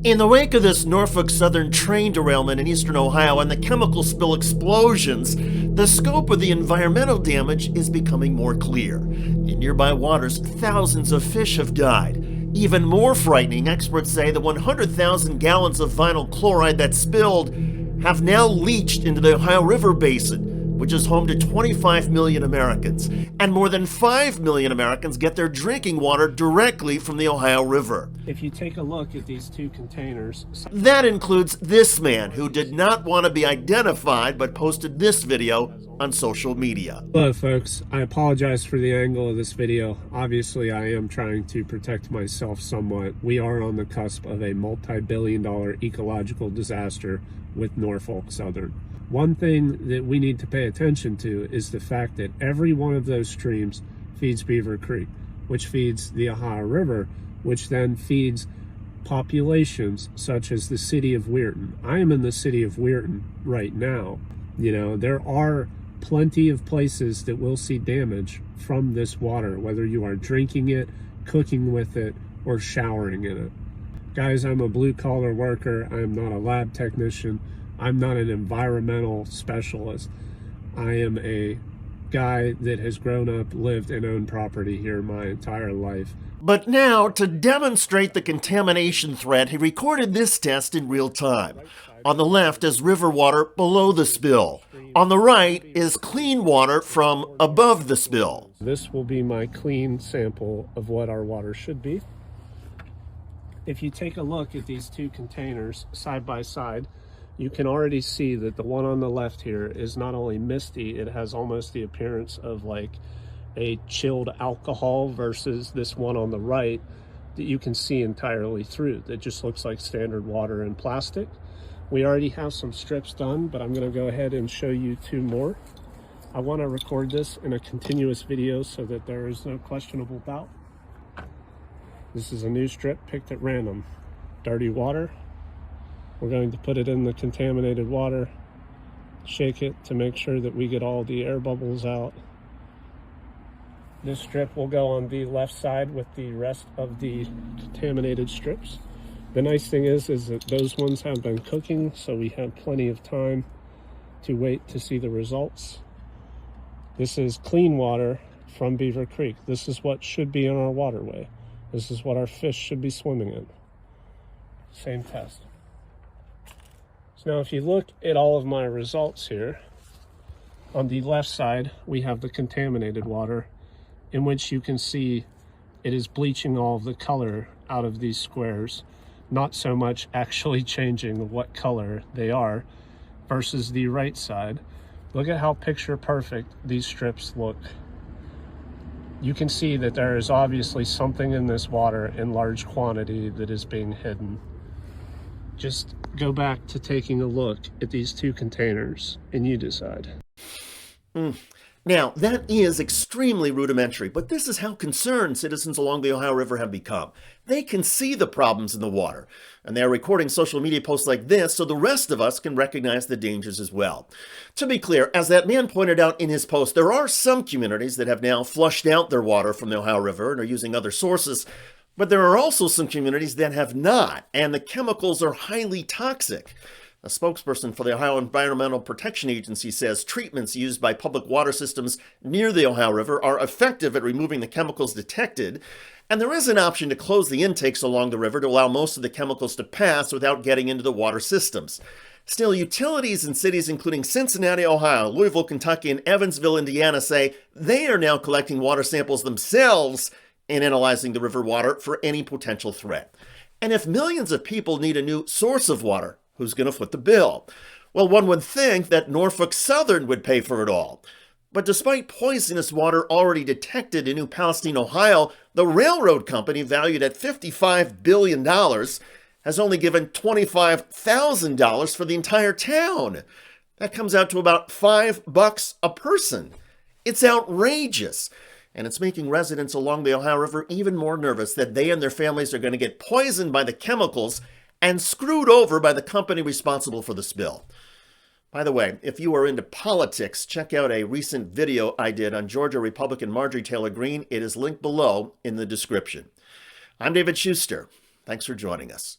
In the wake of this Norfolk Southern train derailment in eastern Ohio and the chemical spill explosions, the scope of the environmental damage is becoming more clear. In nearby waters, thousands of fish have died. Even more frightening, experts say the 100,000 gallons of vinyl chloride that spilled have now leached into the Ohio River basin, which is home to 25 million Americans. And more than 5 million Americans get their drinking water directly from the Ohio River. If you take a look at these two containers... That includes this man who did not want to be identified but posted this video on social media. Hello folks, I apologize for the angle of this video. Obviously I am trying to protect myself somewhat. We are on the cusp of a multi-billion-dollar ecological disaster with Norfolk Southern. One thing that we need to pay attention to is the fact that every one of those streams feeds Beaver Creek, which feeds the Ohio River, which then feeds populations such as the city of Weirton. I am in the city of Weirton right now. You know, there are plenty of places that will see damage from this water, whether you are drinking it, cooking with it, or showering in it. Guys, I'm a blue-collar worker. I am not a lab technician. I'm not an environmental specialist. I am a guy that has grown up, lived, and owned property here my entire life. But now, to demonstrate the contamination threat, he recorded this test in real time. On the left is river water below the spill. On the right is clean water from above the spill. This will be my clean sample of what our water should be. If you take a look at these two containers side by side, you can already see that the one on the left here is not only misty, it has almost the appearance of like a chilled alcohol, versus this one on the right that you can see entirely through. That just looks like standard water and plastic. We already have some strips done, but I'm going to go ahead and show you two more. I want to record this in a continuous video so that there is no questionable doubt. This is a new strip picked at random. Dirty water. We're going to put it in the contaminated water, shake it to make sure that we get all the air bubbles out. This strip will go on the left side with the rest of the contaminated strips. The nice thing is that those ones have been cooking, so we have plenty of time to wait to see the results. This is clean water from Beaver Creek. This is what should be in our waterway. This is what our fish should be swimming in. Same test. So now if you look at all of my results here, on the left side we have the contaminated water, in which you can see it is bleaching all of the color out of these squares, not so much actually changing what color they are, versus the right side. Look at how picture perfect these strips look. You can see that there is obviously something in this water in large quantity that is being hidden. Just go back to taking a look at these two containers and you decide. Now, that is extremely rudimentary, but this is how concerned citizens along the Ohio River have become. They can see the problems in the water, and they are recording social media posts like this so the rest of us can recognize the dangers as well. To be clear, as that man pointed out in his post, there are some communities that have now flushed out their water from the Ohio River and are using other sources, but there are also some communities that have not, and the chemicals are highly toxic. A spokesperson for the Ohio Environmental Protection Agency says treatments used by public water systems near the Ohio River are effective at removing the chemicals detected, and there is an option to close the intakes along the river to allow most of the chemicals to pass without getting into the water systems. Still, utilities in cities including Cincinnati, Ohio, Louisville, Kentucky, and Evansville, Indiana say they are now collecting water samples themselves and analyzing the river water for any potential threat. And if millions of people need a new source of water, who's going to foot the bill? Well, one would think that Norfolk Southern would pay for it all. But despite poisonous water already detected in East Palestine, Ohio, the railroad company, valued at $55 billion, has only given $25,000 for the entire town. That comes out to about $5 a person. It's outrageous. And it's making residents along the Ohio River even more nervous that they and their families are going to get poisoned by the chemicals and screwed over by the company responsible for the spill. By the way, if you are into politics, check out a recent video I did on Georgia Republican Marjorie Taylor Greene. It is linked below in the description. I'm David Shuster. Thanks for joining us.